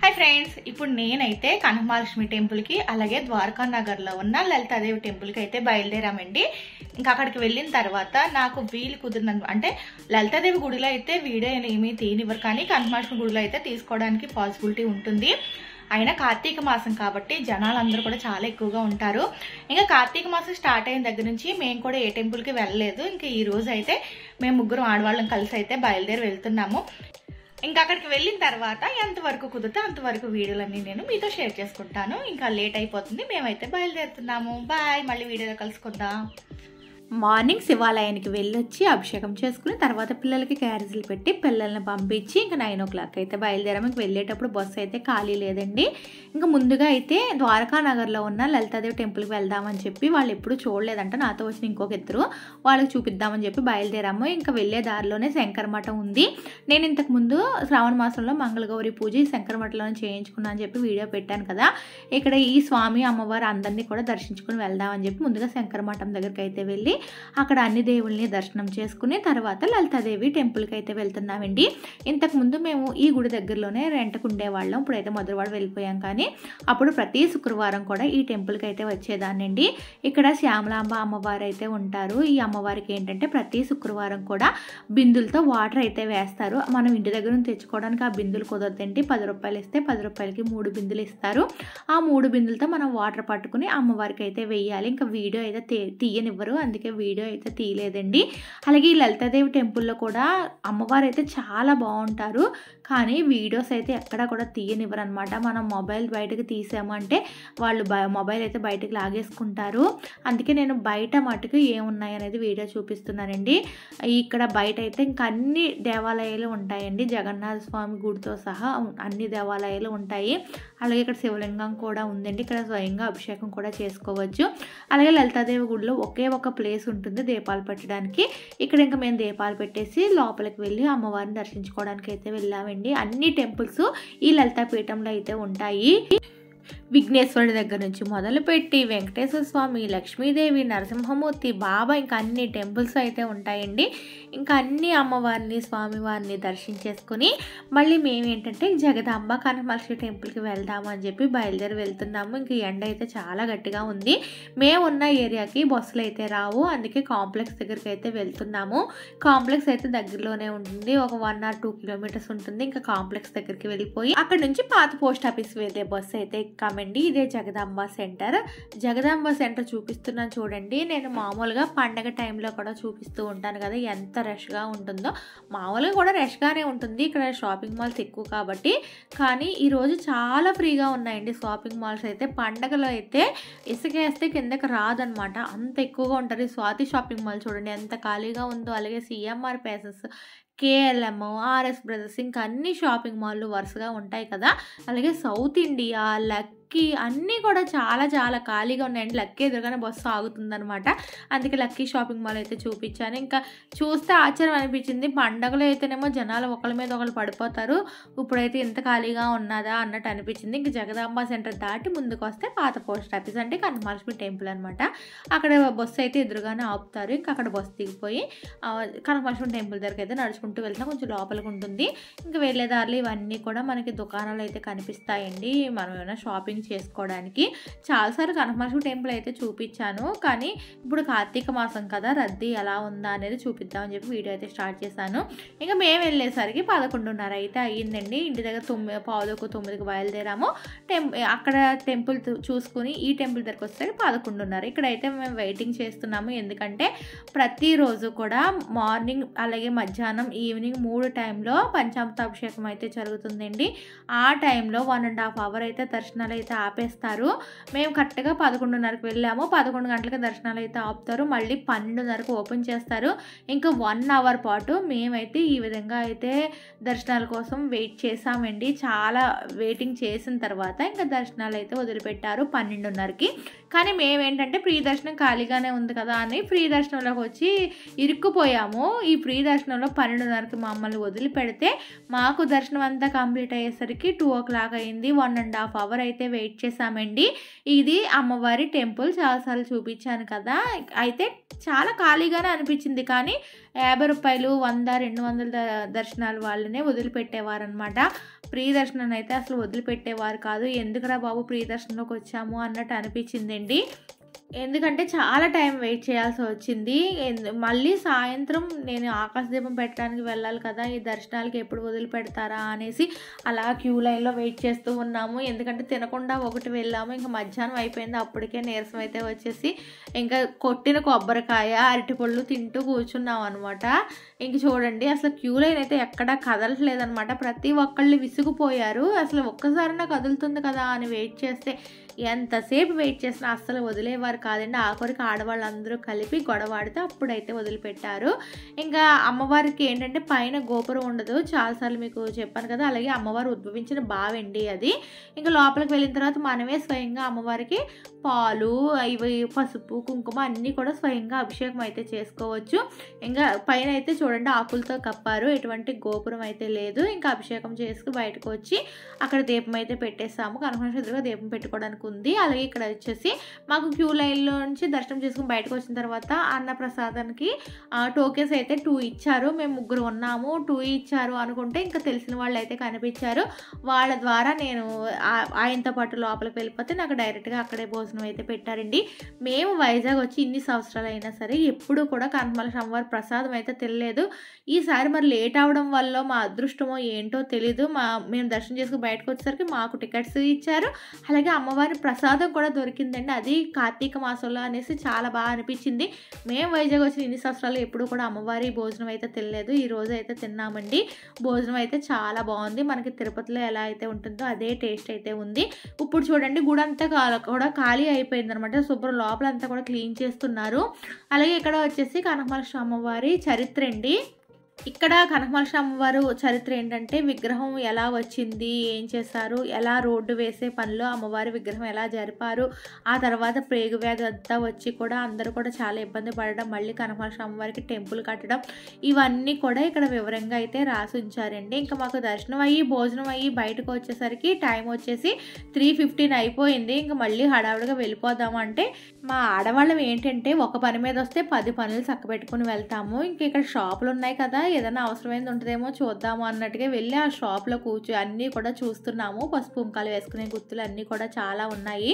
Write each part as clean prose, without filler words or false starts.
Hi friends, ఇప్పుడు నేనైతే కనకమహాలక్ష్మి టెంపుల్కి అలాగే ద్వారకా నగర్లో ఉన్న లలితాదేవి టెంపుల్కి అయితే బయలుదేరామండి. ఇంకా అక్కడికి వెళ్ళిన తర్వాత నాకు వీలు కుదిరిన అంటే లలితాదేవి గుడిలో అయితే వీడియో ఏమీ తీయనివ్వరు, కానీ కనకమహాలక్ష్మి గుడిలో అయితే తీసుకోవడానికి పాసిబిలిటీ ఉంటుంది. అయినా కార్తీక మాసం కాబట్టి జనాలందరూ కూడా చాలా ఎక్కువగా ఉంటారు. ఇంకా కార్తీక మాసం స్టార్ట్ అయిన దగ్గర నుంచి మేము కూడా ఏ టెంపుల్కి వెళ్ళలేదు. ఇంకా ఈ రోజు అయితే మేము ముగ్గురు ఆడవాళ్ళం కలిసి అయితే బయలుదేరి వెళ్తున్నాము. ఇంకా అక్కడికి వెళ్ళిన తర్వాత ఎంతవరకు కుదిరితే అంతవరకు వీడియోలన్నీ నేను మీతో షేర్ చేసుకుంటాను. ఇంకా లేట్ అయిపోతుంది, మేమైతే బయలుదేరుతున్నాము. బాయ్, మళ్ళీ వీడియోలో కలుసుకుందాం. మార్నింగ్ శివాలయానికి వెళ్ళొచ్చి అభిషేకం చేసుకుని తర్వాత పిల్లలకి క్యారేజీలు పెట్టి పిల్లల్ని పంపించి ఇంకా 9 o'clock అయితే బయలుదేరాము. ఇంక వెళ్ళేటప్పుడు బస్సు అయితే ఖాళీ లేదండి. ఇంకా ముందుగా అయితే ద్వారకా నగర్లో ఉన్న లలితాదేవి టెంపుల్కి వెళ్దామని చెప్పి వాళ్ళు ఎప్పుడు చూడలేదంట, నాతో వచ్చిన ఇంకొక ఇద్దరు వాళ్ళకి చూపిద్దామని చెప్పి బయలుదేరాము. ఇంకా వెళ్ళే దారిలోనే శంకర మఠం ఉంది. నేను ఇంతకుముందు శ్రావణ మాసంలో మంగళగౌరి పూజ శంకర మఠంలోనే చేయించుకున్నా అని చెప్పి వీడియో పెట్టాను కదా. ఇక్కడ ఈ స్వామి అమ్మవారు అందరినీ కూడా దర్శించుకుని వెళ్దామని చెప్పి ముందుగా శంకర మఠం దగ్గరికి అయితే వెళ్ళి అక్కడ అన్ని దేవుళ్ళని దర్శనం చేసుకుని తర్వాత లలితాదేవి టెంపుల్కి అయితే వెళ్తున్నామండి. ఇంతకుముందు మేము ఈ గుడి దగ్గరలోనే రెంట్కు ఉండేవాళ్ళం, ఇప్పుడైతే మధురవాడ వెళ్ళిపోయాం. కానీ అప్పుడు ప్రతి శుక్రవారం కూడా ఈ టెంపుల్కి అయితే వచ్చేదానండి. ఇక్కడ శ్యామలాంబ అమ్మవారు అయితే ఉంటారు. ఈ అమ్మవారికి ఏంటంటే ప్రతి శుక్రవారం కూడా బిందులతో వాటర్ అయితే వేస్తారు. మనం ఇంటి దగ్గర నుంచి తెచ్చుకోవడానికి ఆ బిందులు కుదరదండి. 10 రూపాయలు ఇస్తే 10 రూపాయలకి 3 బిందులు ఇస్తారు. ఆ 3 బిందులతో మనం వాటర్ పట్టుకుని అమ్మవారికి అయితే వెయ్యాలి. ఇంకా వీడియో అయితే తీయనివ్వరు, అందుకే వీడియో అయితే తీయలేదండి. అలాగే ఈ లలితాదేవి టెంపుల్లో కూడా అమ్మవారు అయితే చాలా బాగుంటారు, కానీ వీడియోస్ అయితే ఎక్కడా కూడా తీయనివ్వరు అనమాట. మనం మొబైల్ బయటకు తీసామంటే వాళ్ళు మొబైల్ అయితే బయటకు లాగేసుకుంటారు. అందుకే నేను బయట మటుకు ఏమున్నాయి అనేది వీడియో చూపిస్తున్నానండి. ఇక్కడ బయట అయితే ఇంకా అన్ని దేవాలయాలు ఉంటాయండి, జగన్నాథ స్వామి గుడితో సహా అన్ని దేవాలయాలు ఉంటాయి. అలాగే ఇక్కడ శివలింగం కూడా ఉందండి, ఇక్కడ స్వయంగా అభిషేకం కూడా చేసుకోవచ్చు. అలాగే లలితాదేవి గుడిలో ఒకే ఒక ప్లేస్ ఉంటుంది దీపాలు పెట్టడానికి. ఇక్కడ ఇంకా మేము దీపాలు పెట్టేసి లోపలికి వెళ్ళి అమ్మవారిని దర్శించుకోవడానికి అయితే వెళ్ళామండి. అన్ని టెంపుల్స్ ఈ లలితా పీఠంలో అయితే ఉంటాయి. విఘ్నేశ్వరుడి దగ్గర నుంచి మొదలుపెట్టి వెంకటేశ్వర స్వామి, లక్ష్మీదేవి, నరసింహమూర్తి, బాబా ఇంకా అన్ని టెంపుల్స్ అయితే ఉంటాయండి. ఇంకా అన్ని అమ్మవారిని స్వామివారిని దర్శించేసుకుని మళ్ళీ మేమేంటంటే జగదాంబ కనకమహాలక్ష్మి టెంపుల్కి వెళ్దాము అని చెప్పి బయలుదేరి వెళ్తున్నాము. ఇంక ఎండ అయితే చాలా గట్టిగా ఉంది. మేము ఉన్న ఏరియాకి బస్సులు అయితే రావు, అందుకే కాంప్లెక్స్ దగ్గరికి అయితే వెళ్తున్నాము. కాంప్లెక్స్ అయితే దగ్గరలోనే ఉంటుంది, ఒక 1 or 2 kilometers ఉంటుంది. ఇంకా కాంప్లెక్స్ దగ్గరికి వెళ్ళిపోయి అక్కడ నుంచి పాత పోస్ట్ ఆఫీస్ వెళ్ళే బస్సు అయితే ఎక్కామండి. ఇదే జగదాంబ సెంటర్. జగదాంబ సెంటర్ చూపిస్తున్నాను చూడండి. నేను మామూలుగా పండగ టైంలో కూడా చూపిస్తూ ఉంటాను కదా ఎంత రష్గా ఉంటుందో. మామూలుగా కూడా రష్గానే ఉంటుంది, ఇక్కడ షాపింగ్ మాల్స్ ఎక్కువ కాబట్టి. కానీ ఈరోజు చాలా ఫ్రీగా ఉన్నాయండి షాపింగ్ మాల్స్ అయితే. పండగలో అయితే ఇసుకేస్తే కిందకి రాదనమాట, అంత ఎక్కువగా ఉంటుంది. స్వాతి షాపింగ్ మాల్ చూడండి ఎంత ఖాళీగా ఉందో. అలాగే CMR passes, KLM, RS brothers ఇంకా అన్ని షాపింగ్ మాల్లు వరుసగా ఉంటాయి కదా. అలాగే సౌత్ ఇండియా, లక్కీ అన్నీ కూడా చాలా చాలా ఖాళీగా ఉన్నాయండి. లక్కీ ఎదురుగానే బస్సు ఆగుతుందనమాట, అందుకే లక్కీ షాపింగ్ మాల్ అయితే చూపించాను. ఇంకా చూస్తే ఆశ్చర్యం అనిపించింది. పండగలో అయితేనేమో జనాలు ఒకళ్ళ మీద ఒకళ్ళు పడిపోతారు, ఇప్పుడైతే ఇంత ఖాళీగా ఉన్నదా అన్నట్టు అనిపించింది. ఇంక జగదాంబ సెంటర్ దాటి ముందుకు వస్తే పాత పోస్ట్ ఆఫీస్ అంటే కనకమహాలక్ష్మి టెంపుల్ అనమాట. అక్కడ బస్సు అయితే ఎదురుగానే ఆపుతారు. ఇంకా అక్కడ బస్సు దిగిపోయి కనకమహాలక్ష్మి టెంపుల్ దగ్గరికి అయితే నడుచుకుంటూ వెళ్తాం. కొంచెం లోపలికి ఉంటుంది. ఇంకా వెళ్ళేదారులు ఇవన్నీ కూడా మనకి దుకాణాలు అయితే కనిపిస్తాయండి, మనం ఏమైనా షాపింగ్ చేసుకోవడానికి. చాలాసార్లు కనకమహాలక్ష్మి టెంపుల్ అయితే చూపించాను, కానీ ఇప్పుడు కార్తీక మాసం కదా రద్దీ ఎలా ఉందా అనేది చూపిద్దామని చెప్పి వీడియో అయితే స్టార్ట్ చేశాను. ఇంకా మేము వెళ్ళేసరికి 11:30 అయితే అయ్యిందండి. ఇంటి దగ్గర 9:15కి బయలుదేరాము. అక్కడ టెంపుల్ చూసుకుని ఈ టెంపుల్ దగ్గరకు వచ్చేసరికి 11:30. ఇక్కడైతే మేము వెయిటింగ్ చేస్తున్నాము, ఎందుకంటే ప్రతిరోజు కూడా మార్నింగ్ అలాగే మధ్యాహ్నం ఈవినింగ్ 3 టైంలో పంచామృతాభిషేకం అయితే జరుగుతుందండి. ఆ టైంలో 1.5 hour అయితే దర్శనాలు అయితే ఆపేస్తారు. మేము కరెక్ట్గా 11:30కి వెళ్ళాము, 11 గంటలకి దర్శనాలు అయితే ఆపుతారు, మళ్ళీ 12:30కి ఓపెన్ చేస్తారు. ఇంకా 1 hour పాటు మేమైతే ఈ విధంగా అయితే దర్శనాల కోసం వెయిట్ చేసామండి. చాలా వెయిటింగ్ చేసిన తర్వాత ఇంకా దర్శనాలు అయితే వదిలిపెట్టారు 12:30కి. కానీ మేమేంటంటే ఫ్రీ దర్శనం ఖాళీగానే ఉంది కదా అని ఫ్రీ దర్శనంలోకి వచ్చి ఇరుక్కుపోయాము. ఈ ఫ్రీ దర్శనంలో 12:30కి మమ్మల్ని వదిలిపెడితే మాకు దర్శనం అంతా కంప్లీట్ అయ్యేసరికి 2 o'clock అయింది. 1.5 hour అయితే వెయిట్ చేసామండి. ఇది అమ్మవారి టెంపుల్ చాలాసార్లు చూపించాను కదా. అయితే చాలా ఖాళీగానే అనిపించింది, కానీ 50 రూపాయలు 100, 200 దర్శనాలు వాళ్ళనే వదిలిపెట్టేవారనమాట. ప్రియదర్శనం అయితే అసలు వదిలిపెట్టేవారు కాదు. ఎందుకురా బాబు ప్రియదర్శనంలోకి వచ్చాము అన్నట్టు అనిపించిందండి. ఎందుకంటే చాలా టైం వెయిట్ చేయాల్సి వచ్చింది. మళ్ళీ సాయంత్రం నేను ఆకాశదీపం పెట్టడానికి వెళ్ళాలి కదా, ఈ దర్శనాలకి ఎప్పుడు వదిలిపెడతారా అనేసి అలా క్యూ లైన్లో వెయిట్ చేస్తూ ఉన్నాము. ఎందుకంటే తినకుండా ఒకటి వెళ్ళాము, ఇంకా మధ్యాహ్నం అయిపోయింది, అప్పటికే నీరసం అయితే వచ్చేసి ఇంకా కొట్టిన కొబ్బరికాయ అరటిపళ్ళు తింటూ కూర్చున్నాం అనమాట. ఇంక చూడండి అసలు క్యూ లైన్ అయితే ఎక్కడా కదలట్లేదనమాట. ప్రతి ఒక్కళ్ళు విసిగిపోయారు. అసలు ఒక్కసారైనా కదులుతుంది కదా అని వెయిట్ చేస్తే ఎంతసేపు వెయిట్ చేసినా అస్సలు వదిలేవారు కాదండి. ఆఖరికి ఆడవాళ్ళందరూ కలిపి గొడవాడితే అప్పుడైతే వదిలిపెట్టారు. ఇంకా అమ్మవారికి ఏంటంటే పైన గోపురం ఉండదు, చాలాసార్లు మీకు చెప్పాను కదా. అలాగే అమ్మవారు ఉద్భవించిన బావండి అది. ఇంకా లోపలికి వెళ్ళిన తర్వాత మనమే స్వయంగా అమ్మవారికి పాలు, ఇవి పసుపు, కుంకుమ అన్నీ కూడా స్వయంగా అభిషేకం అయితే చేసుకోవచ్చు. ఇంకా పైన అయితే చూడండి ఆకులతో కప్పారు, ఎటువంటి గోపురం అయితే లేదు. ఇంకా అభిషేకం చేసుకుని బయటకు వచ్చి అక్కడ దీపం అయితే పెట్టేసాము. కనకమహాలక్ష్మి ఎదురుగా దీపం పెట్టుకోవడానికి ఉంది. అలాగే ఇక్కడ వచ్చేసి మాకు క్యూ లైన్లో నుంచి దర్శనం చేసుకుని బయటకు వచ్చిన తర్వాత అన్నప్రసాదానికి టోకెన్స్ అయితే 2 ఇచ్చారు. మేము 3 ఉన్నాము, 2 ఇచ్చారు అనుకుంటే ఇంకా తెలిసిన వాళ్ళు అయితే కనిపించారు. వాళ్ళ ద్వారా నేను ఆయనతో పాటు లోపలికి వెళ్ళిపోతే నాకు డైరెక్ట్గా అక్కడే భోజనం అయితే పెట్టారండి. మేము వైజాగ్ వచ్చి ఇన్ని సంవత్సరాలు అయినా సరే ఎప్పుడు కూడా కనకమహాలక్ష్మి అమ్మవారి ప్రసాదం అయితే తినలేదు. ఈసారి మరి లేట్ అవడం వల్ల మా అదృష్టమో ఏంటో తెలీదు, మేము దర్శనం చేసుకుని బయటకు వచ్చేసరికి మాకు టికెట్స్ ఇచ్చారు. అలాగే అమ్మవారి ప్రసాదం కూడా దొరికిందండి. అది కార్తీక మాసంలో అనేసి చాలా బాగా అనిపించింది. మేము వైజాగ్ వచ్చిన ఇన్ని సంవత్సరాలు ఎప్పుడు కూడా అమ్మవారి భోజనం అయితే తినలేదు. ఈ రోజు అయితే తిన్నామండి. భోజనం అయితే చాలా బాగుంది. మనకి తిరుపతిలో ఎలా అయితే ఉంటుందో అదే టేస్ట్ అయితే ఉంది. ఇప్పుడు చూడండి గుడి అంతా కూడా ఖాళీ అయిపోయింది అనమాట. శుభ్రం లోపలంతా కూడా క్లీన్ చేస్తున్నారు. అలాగే ఇక్కడ వచ్చేసి కనకమహాలక్ష్మి అమ్మవారి చరిత్ర అండి. ఇక్కడ కనకమహాలక్ష్మి అమ్మవారు చరిత్ర ఏంటంటే విగ్రహం ఎలా వచ్చింది, ఏం చేశారు, ఎలా రోడ్డు వేసే పనిలో అమ్మవారి విగ్రహం ఎలా జరిపారు, ఆ తర్వాత ప్రేగు వ్యాధి అంతా వచ్చి కూడా అందరూ కూడా చాలా ఇబ్బంది పడడం, మళ్ళీ కనకమహాలక్ష్మి అమ్మవారికి టెంపుల్ కట్టడం, ఇవన్నీ కూడా ఇక్కడ వివరంగా అయితే రాసి ఉంచారండి. ఇంకా మాకు దర్శనం అయ్యి భోజనం అయ్యి బయటకు వచ్చేసరికి టైం వచ్చేసి 3:15 అయిపోయింది. ఇంకా మళ్ళీ హడావుడిగా వెళ్ళిపోదాము అంటే మా ఆడవాళ్ళం ఏంటంటే ఒక పని మీద వస్తే 10 పనులు చక్కబెట్టుకుని వెళ్తాము. ఇంకా ఇక్కడ షాపులు ఉన్నాయి కదా, ఏదైనా అవసరమైంది ఉంటుందేమో చూద్దాము అన్నట్టుగా వెళ్ళి ఆ షాప్లో అన్నీ కూడా చూస్తున్నాము. పసుపు కుంకాలు వేసుకునే గుర్తులు అన్నీ కూడా చాలా ఉన్నాయి.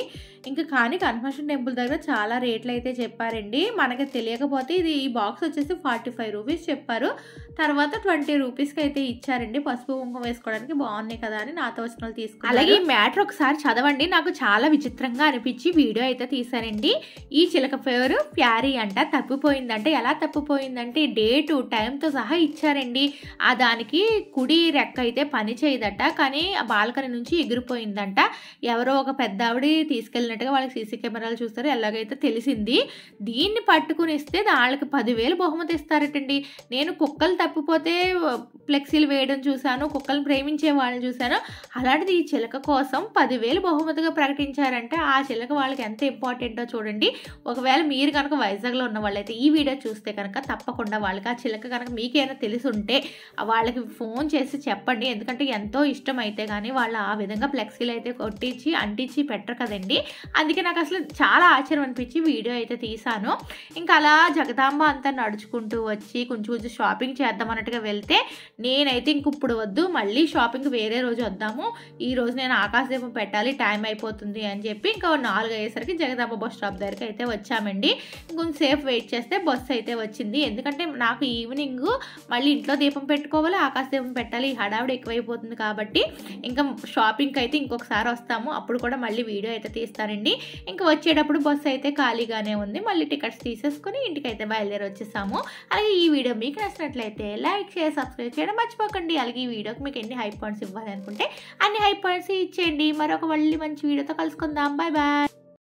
ఇంకా కానీ కనకమహాలక్ష్మి టెంపుల్ దగ్గర చాలా రేట్లు అయితే చెప్పారండి. మనకి తెలియకపోతే ఈ బాక్స్ వచ్చేసి 45 రూపీస్ చెప్పారు. తర్వాత 20 రూపీస్కి అయితే ఇచ్చారండి. పసుపు కుంకుమ వేసుకోవడానికి బాగున్నాయి కదా అని నాతో వచ్చిన వాళ్ళు తీసుకున్నారు. అలాగే ఈ మ్యాటర్ ఒకసారి చదవండి, నాకు చాలా విచిత్రంగా అనిపించి వీడియో అయితే తీసానండి. ఈ చిలక పేరు ప్యారీ అంట. తప్పిపోయిందంటే ఎలా తప్పిపోయిందంటే డేటు టైంతో సహా ఇచ్చారండి. దానికి కుడి రెక్క అయితే పని చేయదట, కానీ ఆ బాల్కనీ నుంచి ఎగిరిపోయిందంట. ఎవరో ఒక పెద్ద ఆవిడ తీసుకెళ్ళినట్టుగా వాళ్ళకి సీసీ కెమెరాలు చూస్తారు, ఎలాగైతే తెలిసింది. దీన్ని పట్టుకుని ఇస్తే వాళ్ళకి 10,000 బహుమతి ఇస్తారటండి. నేను కుక్కలు తప్పిపోతే ఫ్లెక్సీలు వేయడం చూశాను, కుక్కలను ప్రేమించే వాళ్ళని చూశాను. అలాంటిది ఈ చిలక కోసం 10,000 బహుమతిగా ప్రకటించారంటే ఆ చిలక వాళ్ళకి ఎంత ఇంపార్టెంటో చూడండి. ఒకవేళ మీరు కనుక వైజాగ్లో ఉన్న వాళ్ళైతే ఈ వీడియో చూస్తే కనుక తప్పకుండా వాళ్ళకి ఆ చిలక కనుక మీకేమైనా తెలిసి ఉంటే వాళ్ళకి ఫోన్ చేసి చెప్పండి. ఎందుకంటే ఎంతో ఇష్టం అయితే కానీ వాళ్ళు ఆ విధంగా ఫ్లెక్సీలు అయితే కొట్టించి అంటించి పెట్టరు కదండి. అందుకే నాకు అసలు చాలా ఆశ్చర్యం అనిపించి వీడియో అయితే తీసాను. ఇంకా అలా జగదాంబ అంతా నడుచుకుంటూ వచ్చి కొంచెం షాపింగ్ చేద్దాం అన్నట్టుగా వెళ్తే నేనైతే ఇంక ఇప్పుడు వద్దు, మళ్ళీ షాపింగ్ వేరే రోజు వద్దాము, ఈ రోజు నేను ఆకాశదీపం పెట్టాలి, టైం అయిపోతుంది అని చెప్పి ఇంకా 4 అయ్యేసరికి జగదాంబ బస్ స్టాప్ దగ్గరికి అయితే వచ్చామండి. కొంచెం సేఫ్ వెయిట్ చేస్తే బస్సు అయితే వచ్చింది. ఎందుకంటే నాకు ఈవినింగ్ మళ్ళీ ఇంట్లో దీపం పెట్టుకోవాలి, ఆకాశ దీపం పెట్టాలి, హడావిడి ఎక్కువైపోతుంది కాబట్టి ఇంకా షాపింగ్కి అయితే ఇంకొకసారి వస్తాము, అప్పుడు కూడా మళ్ళీ వీడియో అయితే తీస్తానండి. ఇంకా వచ్చేటప్పుడు బస్సు అయితే ఖాళీగానే ఉంది, మళ్ళీ టికెట్స్ తీసేసుకుని ఇంటికైతే బయలుదేరి వచ్చేసాము. అలాగే ఈ వీడియో మీకు నచ్చినట్లయితే లైక్ చేసి సబ్స్క్రైబ్ చేయడం మర్చిపోకండి. అలాగే ఈ వీడియోకి మీకు ఎన్ని హై పాయింట్స్ ఇవ్వాలి అనుకుంటే అన్ని హై పాయింట్స్ ఇచ్చేయండి. మరొక మళ్ళీ మంచి వీడియోతో కలుసుకుందాం. Bye bye.